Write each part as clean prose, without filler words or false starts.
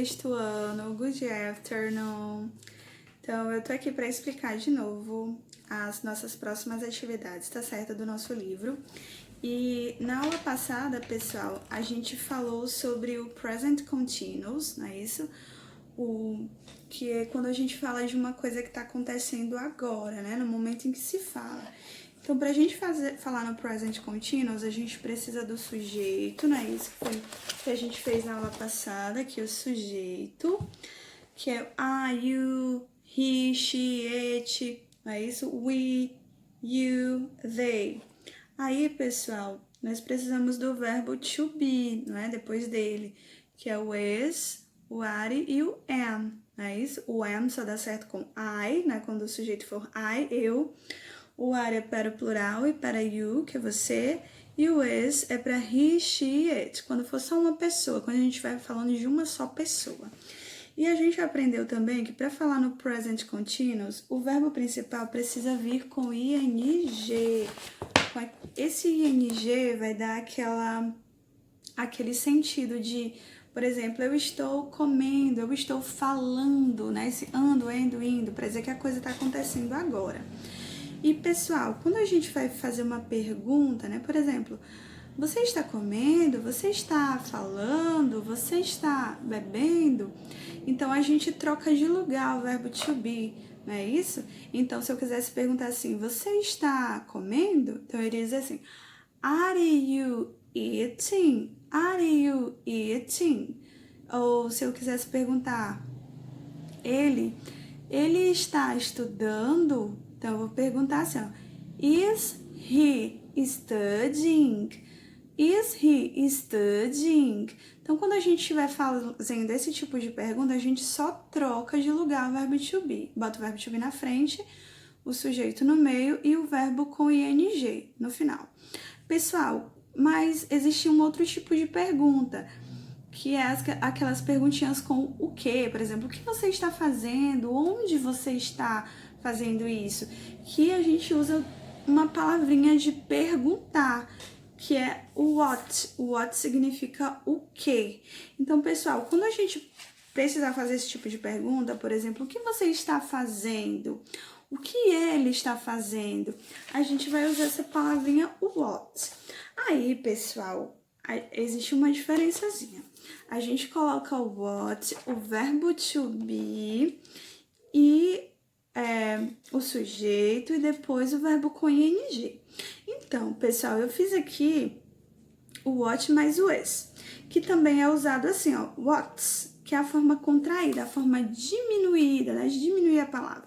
sexto ano, good afternoon. Então, eu tô aqui para explicar de novo as nossas próximas atividades, tá certo? Do nosso livro. E na aula passada, pessoal, a gente falou sobre o present continuous, não é isso? Que é quando a gente fala de uma coisa que está acontecendo agora, né? No momento em que se fala. Então, para a gente falar no present continuous, a gente precisa do sujeito, não é isso que a gente fez na aula passada, que é o sujeito, que é I, you, he, she, it, não é isso? We, you, they. Aí, pessoal, nós precisamos do verbo to be, não é? Depois dele, que é o is, o are e o am, não é isso? O am só dá certo com I, né? Quando o sujeito for I, eu. O are é para o plural e para you, que é você. E o is é para he, she, it, quando for só uma pessoa, quando a gente vai falando de uma só pessoa. E a gente aprendeu também que para falar no present continuous, o verbo principal precisa vir com ing. Esse ing vai dar aquele sentido de, por exemplo, eu estou comendo, eu estou falando, né? Esse ando, indo, para dizer que a coisa está acontecendo agora. E, pessoal, quando a gente vai fazer uma pergunta, né? Por exemplo, você está comendo? Você está falando? Você está bebendo? Então, a gente troca de lugar o verbo to be, não é isso? Então, se eu quisesse perguntar assim, você está comendo? Então, eu iria dizer assim, are you eating? Are you eating? Ou se eu quisesse perguntar, ele está estudando? Então, eu vou perguntar assim, ó, is he studying? Is he studying? Então, quando a gente estiver fazendo esse tipo de pergunta, a gente só troca de lugar o verbo to be. Bota o verbo to be na frente, o sujeito no meio e o verbo com ing no final. Pessoal, mas existe um outro tipo de pergunta, que é aquelas perguntinhas com o que, por exemplo, o que você está fazendo, onde você está fazendo isso, que a gente usa uma palavrinha de perguntar, que é o what. O what significa o que. Então, pessoal, quando a gente precisar fazer esse tipo de pergunta, por exemplo, o que você está fazendo? O que ele está fazendo? A gente vai usar essa palavrinha o what. Aí, pessoal, existe uma diferençazinha. A gente coloca o what, o verbo to be e o sujeito e depois o verbo com ing. Então, pessoal, eu fiz aqui o what mais o is, que também é usado assim, ó, what's, que é a forma contraída, a forma diminuída, né, de diminuir a palavra.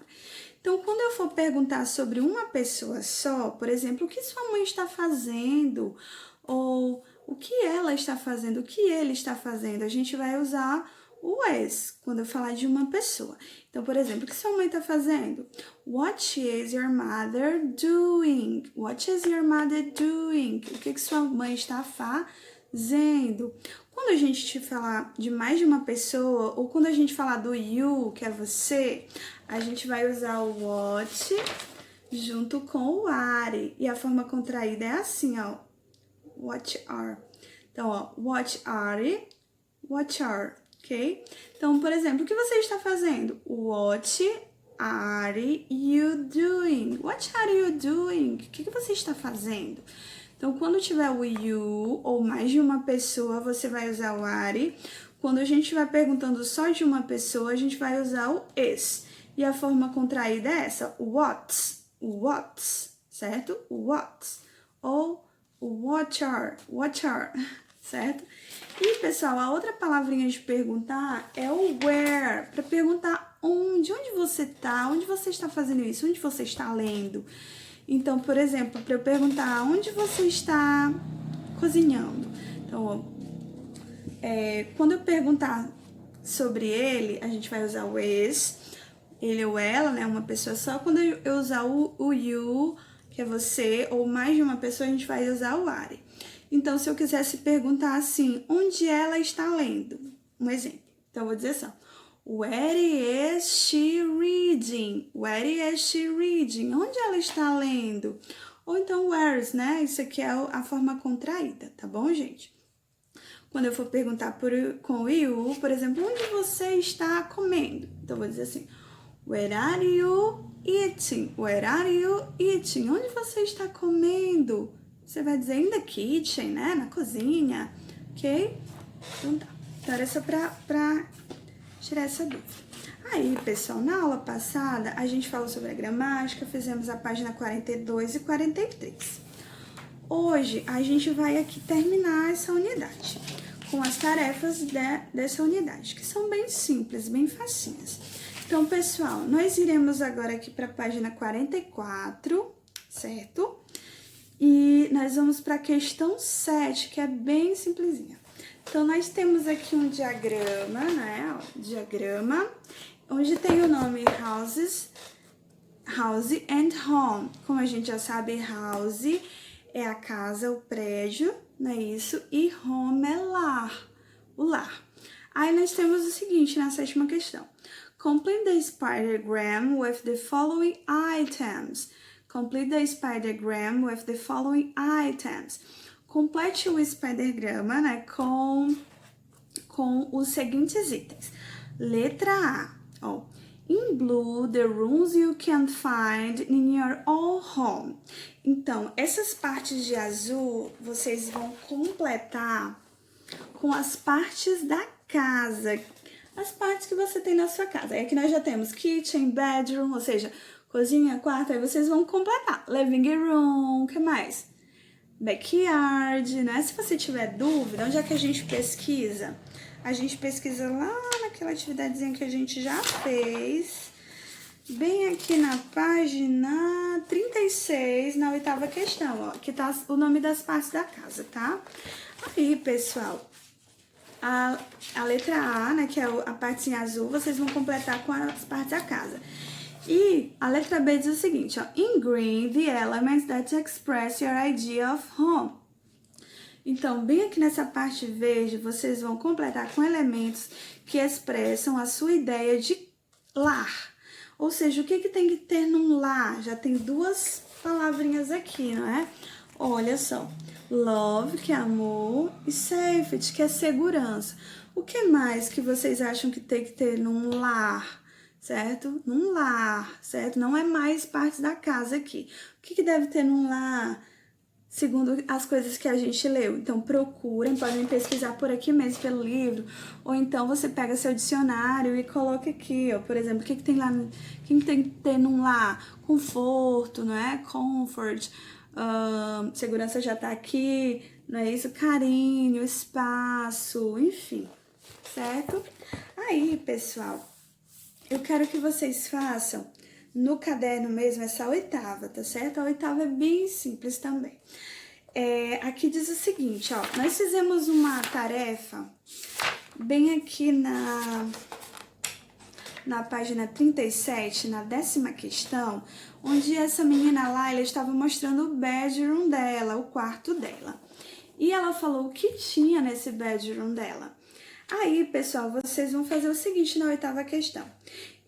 Então, quando eu for perguntar sobre uma pessoa só, por exemplo, o que sua mãe está fazendo, ou o que ela está fazendo, o que ele está fazendo, a gente vai usar o is quando eu falar de uma pessoa. Então, por exemplo, o que sua mãe está fazendo? What is your mother doing? What is your mother doing? O que sua mãe está fazendo? Quando a gente falar de mais de uma pessoa, ou quando a gente falar do you, que é você, a gente vai usar o what junto com o are. E a forma contraída é assim, ó. What are. Então, ó, what are, ok? Então, por exemplo, o que você está fazendo? What are you doing? What are you doing? O que você está fazendo? Então, quando tiver o you ou mais de uma pessoa, você vai usar o are. Quando a gente estiver perguntando só de uma pessoa, a gente vai usar o is. E a forma contraída é essa, what's, certo? What's. Ou what are, certo? E, pessoal, a outra palavrinha de perguntar é o where, para perguntar onde você tá, onde você está fazendo isso, onde você está lendo. Então, por exemplo, para eu perguntar onde você está cozinhando. Então, quando eu perguntar sobre ele, a gente vai usar o is, ele ou ela, né, uma pessoa só. Quando eu usar o you, que é você, ou mais de uma pessoa, a gente vai usar o are. Então, se eu quisesse perguntar assim, onde ela está lendo? Um exemplo. Então, eu vou dizer assim, where is she reading? Where is she reading? Onde ela está lendo? Ou então, where's, né? Isso aqui é a forma contraída, tá bom, gente? Quando eu for perguntar com o you, por exemplo, onde você está comendo? Então, eu vou dizer assim, where are you eating? Where are you eating? Onde você está comendo? Você vai dizer in the kitchen, né? Na cozinha, ok? Então, tá. Então, era só pra tirar essa dúvida. Aí, pessoal, na aula passada, a gente falou sobre a gramática, fizemos a página 42 e 43. Hoje, a gente vai aqui terminar essa unidade com as tarefas dessa unidade, que são bem simples, bem facinhas. Então, pessoal, nós iremos agora aqui para a página 44, certo? E nós vamos para a questão 7, que é bem simplesinha. Então, nós temos aqui um diagrama, né? Diagrama, onde tem o nome house and home. Como a gente já sabe, house é a casa, o prédio, não é isso? E home é lar, o lar. Aí nós temos o seguinte na sétima questão. Complete the spidergram with the following items. Complete the spidergram with the following items. Complete o spidergrama, né, com os seguintes itens. Letra A, ó. In blue, the rooms you can find in your own home. Então, essas partes de azul, vocês vão completar com as partes da casa. As partes que você tem na sua casa. Aí aqui nós já temos kitchen, bedroom, ou seja, cozinha, quarto. Aí vocês vão completar. Living room, o que mais? Backyard, né? Se você tiver dúvida, onde é que a gente pesquisa? A gente pesquisa lá naquela atividadezinha que a gente já fez, bem aqui na página 36, na 8ª questão, ó, que tá o nome das partes da casa, tá? Aí, pessoal, a letra A, né, que é a partezinha azul, vocês vão completar com as partes da casa. E a letra B diz o seguinte, ó, in green, the elements that express your idea of home. Então, bem aqui nessa parte verde, vocês vão completar com elementos que expressam a sua ideia de lar. Ou seja, o que tem que ter num lar? Já tem duas palavrinhas aqui, não é? Olha só, love, que é amor, e safety, que é segurança. O que mais que vocês acham que tem que ter num lar, certo? Num lar, certo? Não é mais parte da casa aqui. O que deve ter num lar? Segundo as coisas que a gente leu. Então, procurem, podem pesquisar por aqui mesmo, pelo livro, ou então você pega seu dicionário e coloca aqui, ó, por exemplo, o que tem lá, o que tem que ter num lar? Conforto, não é? Comfort, segurança já tá aqui, não é isso? Carinho, espaço, enfim, certo? Aí, pessoal, eu quero que vocês façam no caderno mesmo, essa 8ª, tá certo? A 8ª é bem simples também. Aqui diz o seguinte, ó. Nós fizemos uma tarefa bem aqui na página 37, na 10ª questão, onde essa menina lá, ela estava mostrando o bedroom dela, o quarto dela. E ela falou o que tinha nesse bedroom dela. Aí, pessoal, vocês vão fazer o seguinte na 8ª questão.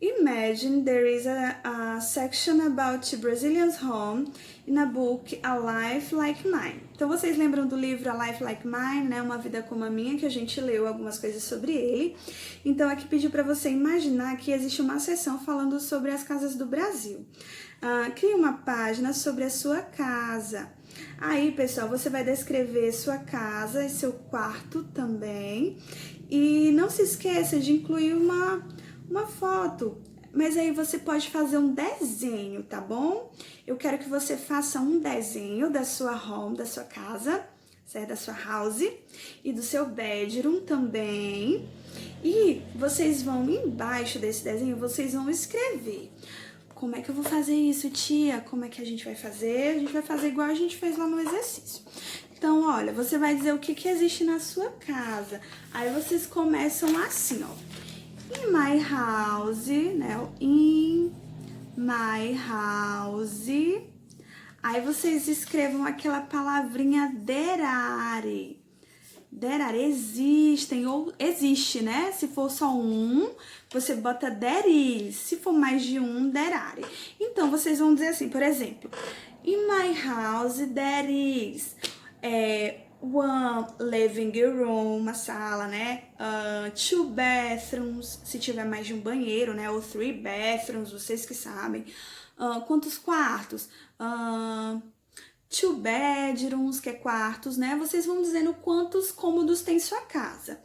Imagine there is a section about Brazilian's home in a book A Life Like Mine. Então, vocês lembram do livro A Life Like Mine, né? Uma Vida Como a Minha, que a gente leu algumas coisas sobre ele. Então, aqui pediu para você imaginar que existe uma seção falando sobre as casas do Brasil. Crie uma página sobre a sua casa. Aí, pessoal, você vai descrever sua casa e seu quarto também. E não se esqueça de incluir uma foto, mas aí você pode fazer um desenho, tá bom? Eu quero que você faça um desenho da sua home, da sua casa, certo? Da sua house e do seu bedroom também. E vocês vão embaixo desse desenho, vocês vão escrever. Como é que eu vou fazer isso, tia? Como é que a gente vai fazer? A gente vai fazer igual a gente fez lá no exercício. Então, olha, você vai dizer o que existe na sua casa. Aí vocês começam assim, ó. In my house, né? In my house. Aí vocês escrevam aquela palavrinha there are. There are, existem, ou existe, né? Se for só um, você bota there is. Se for mais de um, there are. Então, vocês vão dizer assim, por exemplo, in my house there is one living room, uma sala, né? Two bathrooms, se tiver mais de um banheiro, né? Ou three bathrooms, vocês que sabem. Quantos quartos? Two bedrooms, que é quartos, né? Vocês vão dizendo quantos cômodos tem sua casa.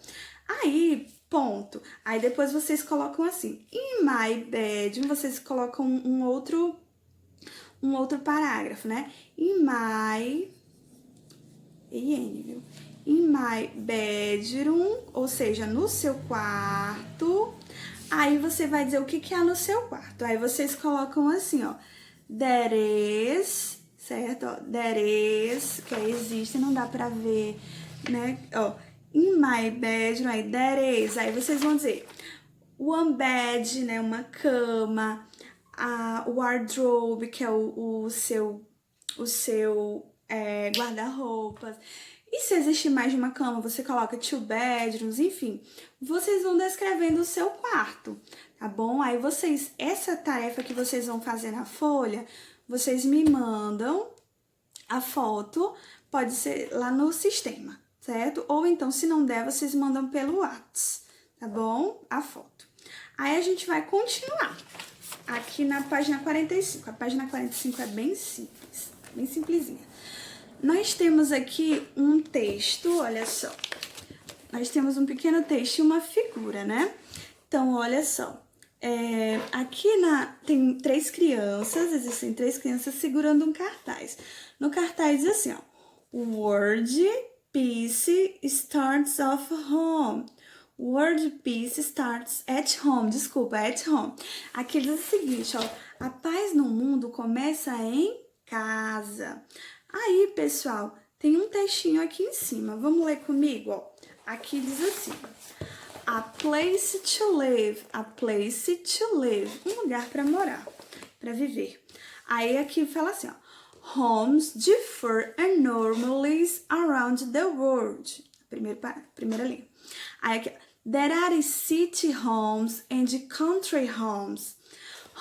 Aí, ponto. Aí depois vocês colocam assim, in my bedroom, vocês colocam um outro parágrafo, né? In my viu? In my bedroom, ou seja, no seu quarto. Aí você vai dizer o que há no seu quarto. Aí vocês colocam assim, ó, there is, certo? Ó, there is, que existe, não dá pra ver, né? Ó, in my bedroom, aí there is. Aí vocês vão dizer one bed, né? Uma cama, a wardrobe, que é o seu guarda-roupas. E se existe mais de uma cama, você coloca two bedrooms, enfim. Vocês vão descrevendo o seu quarto, tá bom? Aí vocês, essa tarefa que vocês vão fazer na folha, vocês me mandam a foto, pode ser lá no sistema, certo? Ou então, se não der, vocês mandam pelo WhatsApp, tá bom? A foto. Aí a gente vai continuar aqui na página 45. A página 45 é bem simples, bem simplesinha. Nós temos aqui um texto, olha só. Nós temos um pequeno texto e uma figura, né? Então, olha só. Aqui tem existem três crianças segurando um cartaz. No cartaz diz assim, ó. Word peace starts off home. Word peace starts at home. Desculpa, at home. Aqui diz o seguinte, ó. A paz no mundo começa em casa. Aí, pessoal, tem um textinho aqui em cima. Vamos ler comigo, ó. Aqui diz assim: a place to live, a place to live, um lugar para morar, para viver. Aí aqui fala assim, ó, homes differ enormously around the world. Primeira linha. Aí aqui, there are city homes and country homes,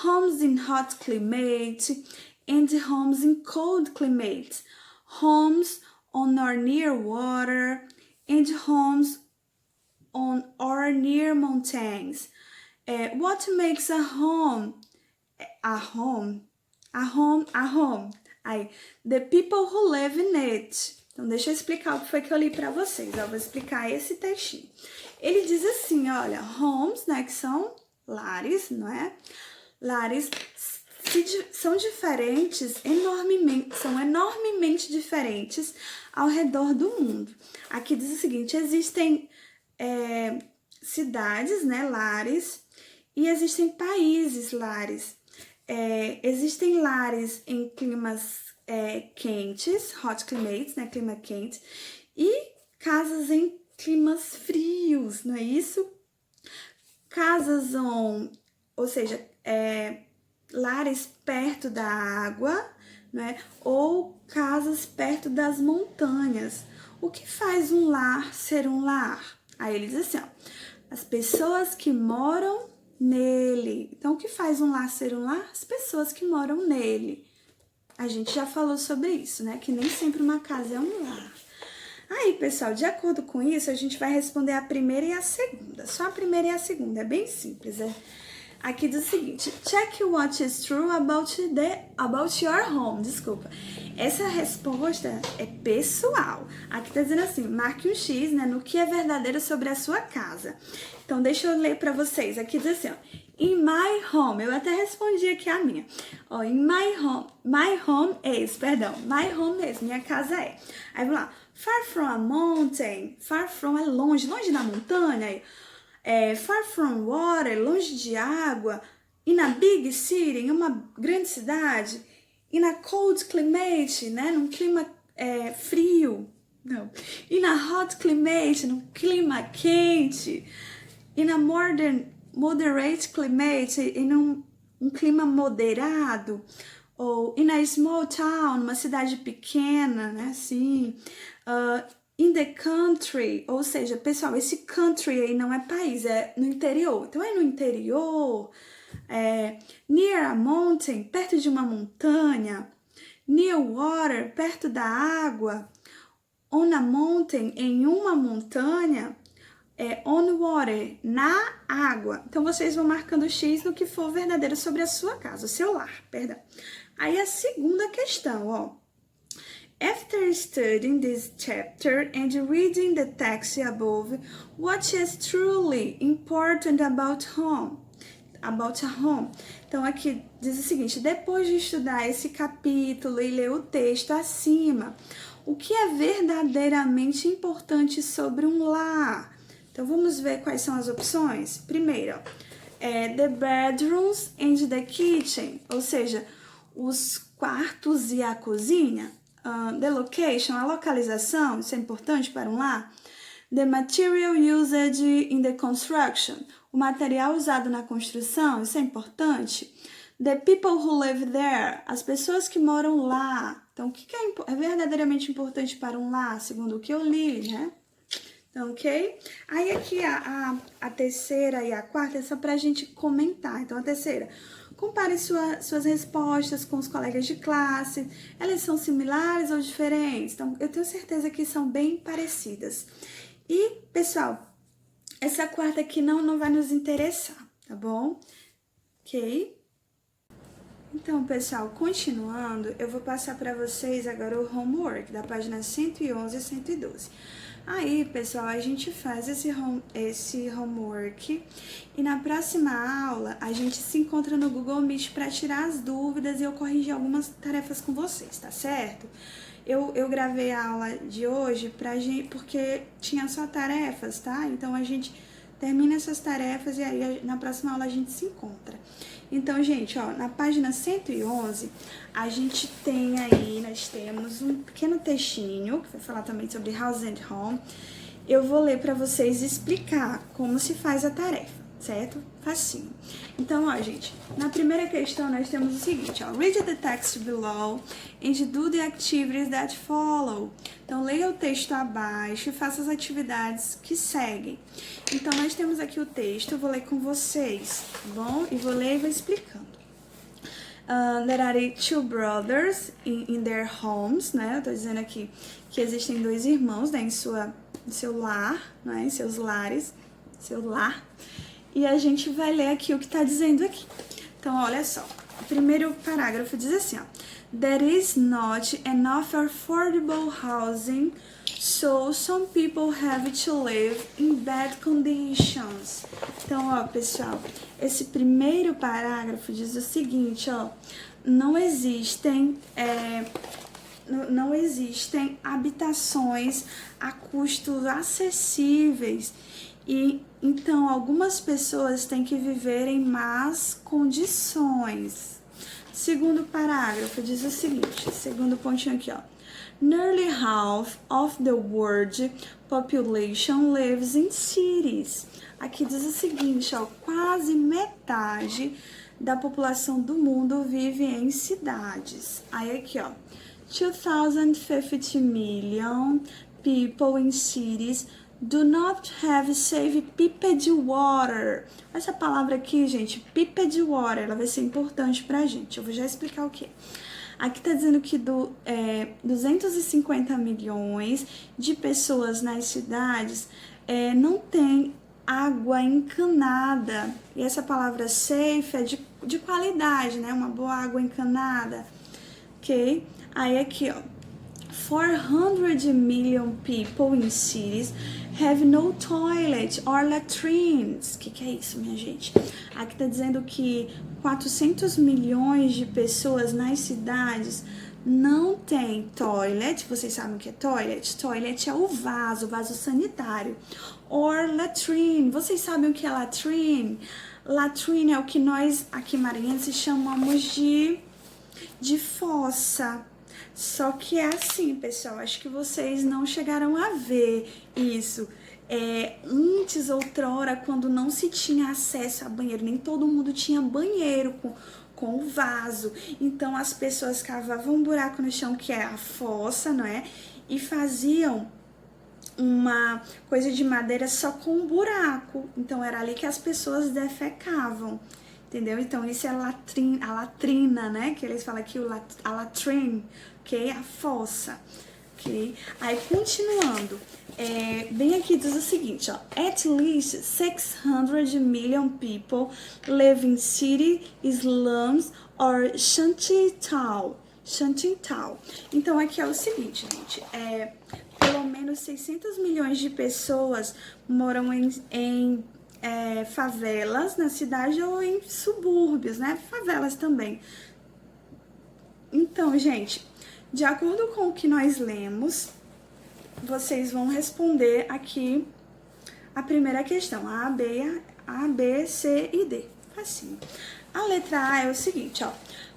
homes in hot climate and homes in cold climate, homes on or near water and homes on or near mountains. What makes a home? A home. Aí, the people who live in it. Então, deixa eu explicar o que foi que eu li para vocês. Eu vou explicar esse textinho. Ele diz assim, olha, homes, né, que são lares, não é? Lares são diferentes, são enormemente diferentes ao redor do mundo. Aqui diz o seguinte, existem cidades, né, lares, e existem países lares. Existem lares em climas quentes, hot climates, né, clima quente, e casas em climas frios, não é isso? Casas ou seja, lares perto da água, né? Ou casas perto das montanhas. O que faz um lar ser um lar? Aí ele diz assim, ó, as pessoas que moram nele. Então, o que faz um lar ser um lar? As pessoas que moram nele. A gente já falou sobre isso, né? Que nem sempre uma casa é um lar. Aí, pessoal, de acordo com isso, a gente vai responder a primeira e a segunda. Só a primeira e a segunda, é bem simples, Aqui diz o seguinte, check what is true about your home. Desculpa. Essa resposta é pessoal. Aqui tá dizendo assim, marque um X, né, no que é verdadeiro sobre a sua casa. Então, deixa eu ler para vocês. Aqui diz assim, ó, in my home. Eu até respondi aqui a minha. Ó, in my home is, minha casa é. Aí, vamos lá. Far from a mountain. Far from é longe da montanha. Aí, far from water, longe de água, in a big city, em uma grande cidade, in a cold climate, né, num clima frio, não, in a hot climate, num clima quente, in a moderate climate, em um clima moderado, ou in a small town, uma cidade pequena, né, assim, in the country, ou seja, pessoal, esse country aí não é país, é no interior. Então, é no interior, near a mountain, perto de uma montanha, near water, perto da água, On a mountain, em uma montanha, on water, na água. Então, vocês vão marcando X no que for verdadeiro sobre a sua casa, o seu lar, perdão. Aí, a segunda questão, ó. After studying this chapter and reading the text above, what is truly important about home? About a home. Então, aqui diz o seguinte, depois de estudar esse capítulo e ler o texto acima, o que é verdadeiramente importante sobre um lar? Então, vamos ver quais são as opções. Primeiro, the bedrooms and the kitchen, ou seja, os quartos e a cozinha. The location, a localização, isso é importante para um lar. The material used in the construction, o material usado na construção, isso é importante. The people who live there, as pessoas que moram lá. Então, o que é verdadeiramente importante para um lar, segundo o que eu li, né? Então, ok? Aí aqui a terceira e a quarta é só pra gente comentar. Então, a terceira, compare suas respostas com os colegas de classe. Elas são similares ou diferentes? Então, eu tenho certeza que são bem parecidas. E, pessoal, essa quarta aqui não vai nos interessar, tá bom? Ok? Então, pessoal, continuando, eu vou passar para vocês agora o homework da página 111 e 112. Aí, pessoal, a gente faz esse homework e na próxima aula a gente se encontra no Google Meet para tirar as dúvidas e eu corrigir algumas tarefas com vocês, tá certo? Eu gravei a aula de hoje porque tinha só tarefas, tá? Então, a gente termina essas tarefas e aí na próxima aula a gente se encontra. Então, gente, ó, na página 111, nós temos um pequeno textinho, que vai falar também sobre house and home. Eu vou ler para vocês explicar como se faz a tarefa, certo? Facinho. Então, ó, gente, na primeira questão nós temos o seguinte, ó, read the text below and do the activities that follow. Então, leia o texto abaixo e faça as atividades que seguem. Então, nós temos aqui o texto, eu vou ler com vocês, tá bom? E vou ler e vou explicando. There are two brothers in their homes, né? Eu tô dizendo aqui que existem dois irmãos, né, em seu lar, né, em seus lares, seu lar. E a gente vai ler aqui o que tá dizendo aqui. Então, olha só. O primeiro parágrafo diz assim, ó. There is not enough affordable housing, so some people have to live in bad conditions. Então, ó, pessoal, esse primeiro parágrafo diz o seguinte, ó. Não existem habitações a custos acessíveis e então algumas pessoas têm que viver em más condições. Segundo parágrafo diz o seguinte, segundo pontinho aqui, ó. Nearly half of the world population lives in cities. Aqui diz o seguinte, ó, quase metade da população do mundo vive em cidades. Aí aqui, ó, 250 million people in cities do not have safe piped water. Essa palavra aqui, gente, piped water, ela vai ser importante pra gente. Eu vou já explicar o que é. Aqui tá dizendo que 250 milhões de pessoas nas cidades não tem água encanada. E essa palavra safe é de qualidade, né? Uma boa água encanada, ok? Aí aqui, ó. 400 million people in cities have no toilet or latrines. O que é isso, minha gente? Aqui tá dizendo que 400 milhões de pessoas nas cidades não tem toilet. Vocês sabem o que é toilet? Toilet é o vaso sanitário. Or latrine. Vocês sabem o que é latrine? Latrine é o que nós aqui maranhenses chamamos de fossa. Só que é assim, pessoal, acho que vocês não chegaram a ver isso. Antes, outrora, quando não se tinha acesso a banheiro, nem todo mundo tinha banheiro com o vaso. Então, as pessoas cavavam um buraco no chão, que é a fossa, não é? E faziam uma coisa de madeira só com um buraco. Então, era ali que as pessoas defecavam. Entendeu? Então, isso é a latrina, né? Que eles falam aqui, a latrine, ok? A fossa, ok? ok? Aí, continuando, bem aqui diz o seguinte, ó. At least 600 million people live in city, slums or shantytown. Então, aqui é o seguinte, gente. Pelo menos 600 milhões de pessoas moram em favelas na cidade ou em subúrbios, né? Favelas também. Então, gente, de acordo com o que nós lemos, vocês vão responder aqui a primeira questão, A, B, C e D. Facinho. A letra A é o seguinte, ó.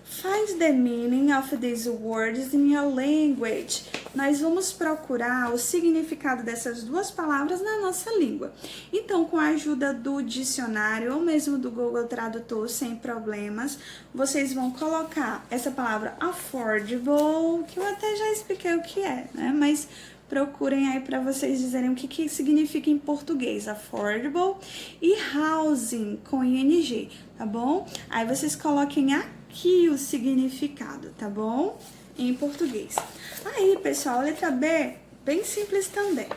Find the meaning of these words in your language. Nós vamos procurar o significado dessas duas palavras na nossa língua. Então, com a ajuda do dicionário ou mesmo do Google Tradutor, sem problemas, vocês vão colocar essa palavra affordable, que eu até já expliquei o que é, né? Mas procurem aí para vocês dizerem o que significa em português, affordable, e housing, com ing, tá bom? Aí vocês coloquem aqui o significado, tá bom? Em português. Aí, pessoal, a letra B, bem simples também.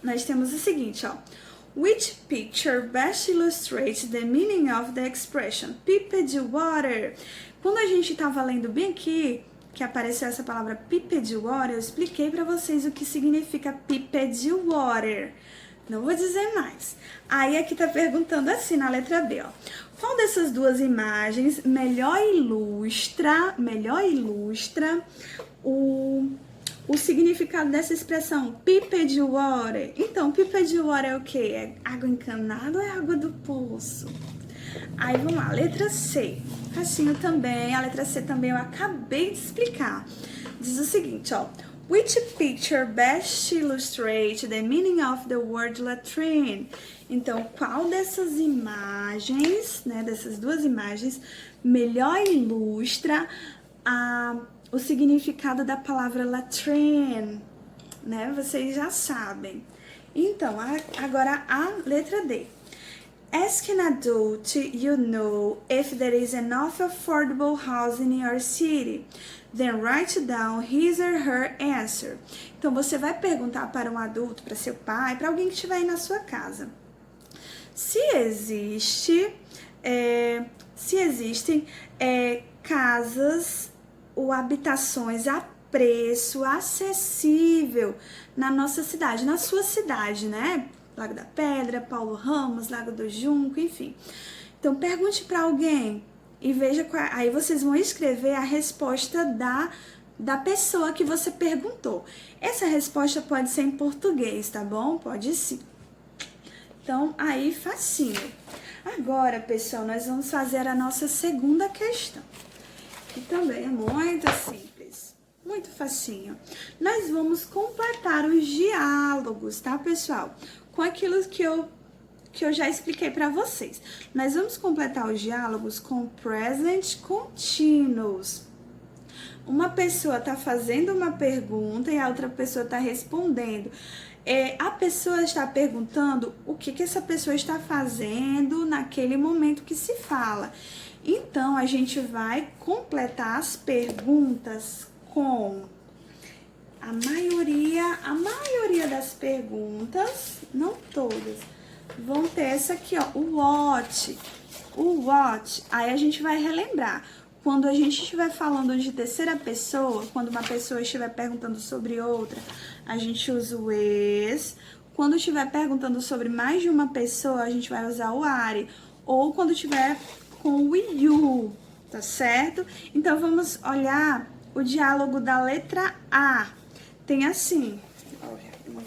Nós temos o seguinte, ó. Which picture best illustrates the meaning of the expression piped water? Quando a gente tava lendo bem aqui, que apareceu essa palavra piped water, eu expliquei para vocês o que significa piped water. Não vou dizer mais. Aí aqui tá perguntando assim na letra B, ó. Qual dessas duas imagens melhor ilustra o significado dessa expressão piped water? Então, piped water é o quê? É água encanada ou é água do poço? Aí vamos lá, letra C. Facinho também, a letra C também eu acabei de explicar. Diz o seguinte, ó. Which picture best illustrates the meaning of the word latrine? Então, qual dessas imagens, né, dessas duas imagens, melhor ilustra o significado da palavra latrine? Né? Vocês já sabem. Então, agora a letra D. Ask an adult you know if there is enough affordable housing in your city. Then write down his or her answer. Então, você vai perguntar para um adulto, para seu pai, para alguém que estiver aí na sua casa. Se existem casas ou habitações a preço acessível na nossa cidade, na sua cidade, né? Lago da Pedra, Paulo Ramos, Lago do Junco, enfim. Então, pergunte para alguém e veja qual, aí vocês vão escrever a resposta da pessoa que você perguntou. Essa resposta pode ser em português, tá bom? Pode sim. Então, aí, facinho. Agora, pessoal, nós vamos fazer a nossa segunda questão, que também é muito simples, muito facinho. Nós vamos completar os diálogos, tá, pessoal? Com aquilo que eu já expliquei para vocês. Nós vamos completar os diálogos com present continuous. Uma pessoa está fazendo uma pergunta e a outra pessoa está respondendo. A pessoa está perguntando o que essa pessoa está fazendo naquele momento que se fala. Então, a gente vai completar as perguntas com a maioria das perguntas, não todas, vão ter essa aqui, ó, o what. Aí a gente vai relembrar. Quando a gente estiver falando de terceira pessoa, quando uma pessoa estiver perguntando sobre outra, a gente usa o is. Quando estiver perguntando sobre mais de uma pessoa, a gente vai usar o are. Ou quando estiver com o you, tá certo? Então, vamos olhar o diálogo da letra A. Tem assim, olha, eu vou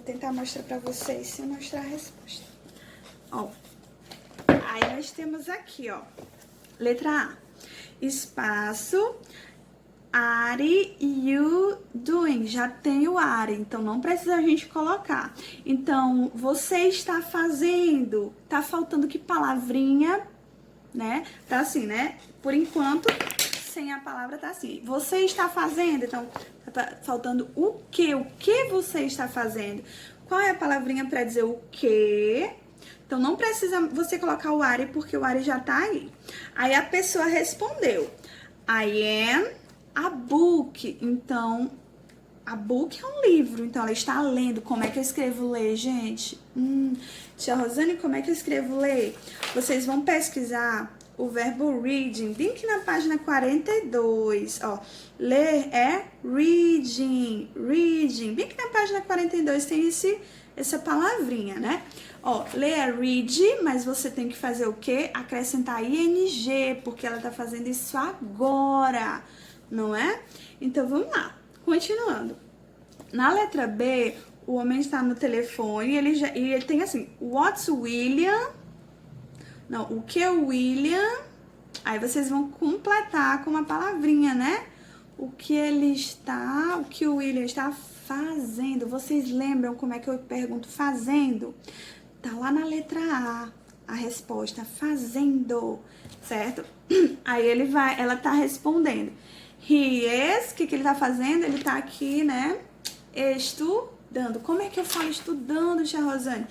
tentar mostrar pra vocês sem mostrar a resposta. Ó, aí nós temos aqui, ó, letra A, espaço, are you doing? Já tem o are, então não precisa a gente colocar. Então, você está fazendo, tá faltando que palavrinha, né? Tá assim, né? Por enquanto, sem a palavra tá assim. Você está fazendo, então tá faltando o que? O que você está fazendo? Qual é a palavrinha para dizer o que? Então não precisa você colocar o are porque o are já tá aí. Aí a pessoa respondeu: I am a book. Então a book é um livro, então ela está lendo. Como é que eu escrevo ler, gente? Tia Rosane, como é que eu escrevo ler? Vocês vão pesquisar o verbo reading, bem aqui na página 42, ó. Ler é reading, reading. Bem aqui na página 42 tem essa palavrinha, né? Ó, ler é read, mas você tem que fazer o quê? Acrescentar ing, porque ela tá fazendo isso agora, não é? Então, vamos lá. Continuando. Na letra B, o homem está no telefone e ele tem assim, what's William? Não, o que é o William? Aí vocês vão completar com uma palavrinha, né? O que o William está fazendo. Vocês lembram como é que eu pergunto fazendo? Tá lá na letra a resposta, fazendo, certo? Aí ela tá respondendo. He is, o que ele tá fazendo? Ele tá aqui, né? Estudando. Como é que eu falo estudando, tia Rosane?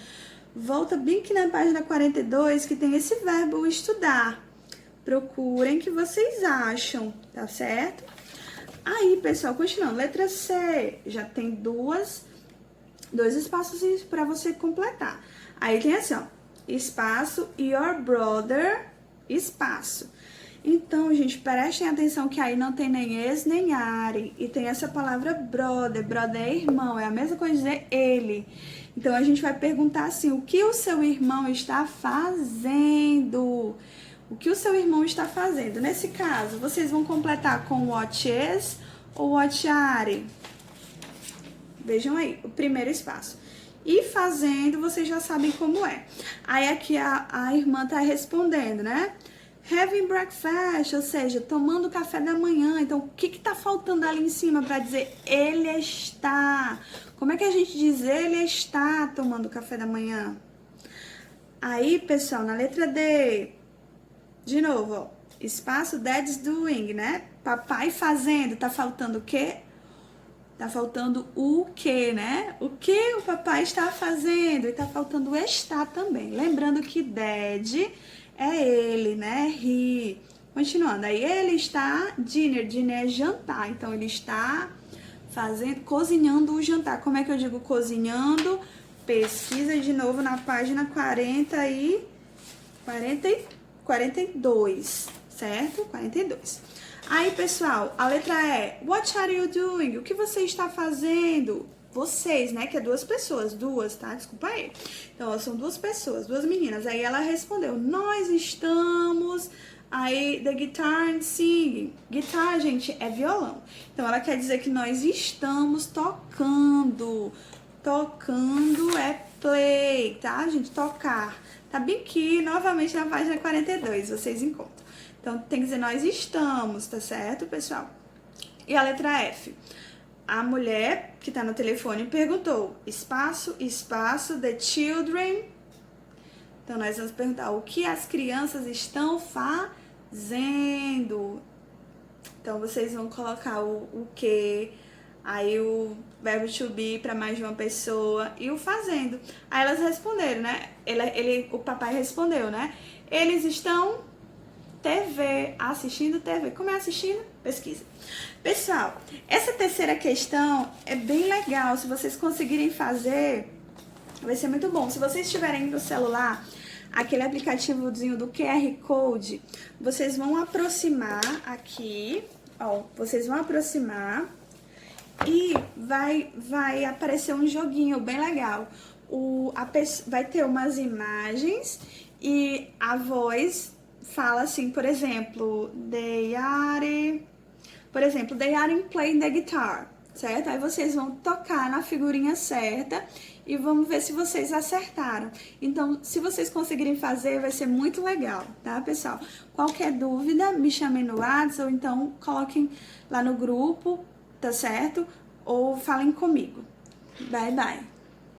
Volta bem aqui na página 42 que tem esse verbo estudar. Procurem que vocês acham, tá certo? Aí, pessoal, continuando. Letra C, já tem dois espaços para você completar. Aí tem assim, ó, espaço, your brother, espaço. Então, gente, prestem atenção que aí não tem nem ex, nem are. E tem essa palavra brother. Brother é irmão, é a mesma coisa de dizer ele. Então, a gente vai perguntar assim, o que o seu irmão está fazendo? O que o seu irmão está fazendo? Nesse caso, vocês vão completar com what is ou what are. Vejam aí, o primeiro espaço. E fazendo, vocês já sabem como é. Aí aqui a irmã tá respondendo, né? Having breakfast, ou seja, tomando café da manhã. Então, o que tá faltando ali em cima para dizer ele está? Como é que a gente diz ele está tomando café da manhã? Aí, pessoal, na letra D, de novo, ó, espaço dad's doing, né? Papai fazendo, tá faltando o quê? Tá faltando o que, né? O que o papai está fazendo? E tá faltando o está também. Lembrando que dad é ele, né? He. Continuando. Aí ele está dinner. Dinner é jantar. Então ele está cozinhando o jantar. Como é que eu digo cozinhando? Pesquisa de novo na página 42, certo? 42. Aí, pessoal, a letra E. What are you doing? O que você está fazendo? Vocês, né? Que é duas pessoas. Duas, tá? Desculpa aí. Então, são duas pessoas, duas meninas. Aí ela respondeu, nós estamos... Aí, the guitar and singing. Guitar, gente, é violão. Então, ela quer dizer que nós estamos tocando. Tocando é play, tá, gente? Tocar. Tá bem aqui, novamente, na página 42, vocês encontram. Então, tem que dizer nós estamos, tá certo, pessoal? E a letra F. A mulher que tá no telefone perguntou, espaço, the children. Então, nós vamos perguntar o que as crianças estão fazendo. Então, vocês vão colocar o que, aí o verbo to be para mais de uma pessoa e o fazendo. Aí elas responderam, né? O papai respondeu, né? Eles estão... TV, assistindo TV. Como é assistindo? Pesquisa. Pessoal, essa terceira questão é bem legal. Se vocês conseguirem fazer, vai ser muito bom. Se vocês tiverem no celular aquele aplicativozinho do QR Code, vocês vão aproximar aqui, ó. Vocês vão aproximar e vai aparecer um joguinho bem legal. Vai ter umas imagens e a voz... fala assim, por exemplo, they are playing the guitar, certo? Aí vocês vão tocar na figurinha certa e vamos ver se vocês acertaram. Então, se vocês conseguirem fazer, vai ser muito legal, tá, pessoal? Qualquer dúvida, me chamem no WhatsApp ou então coloquem lá no grupo, tá certo? Ou falem comigo. Bye, bye!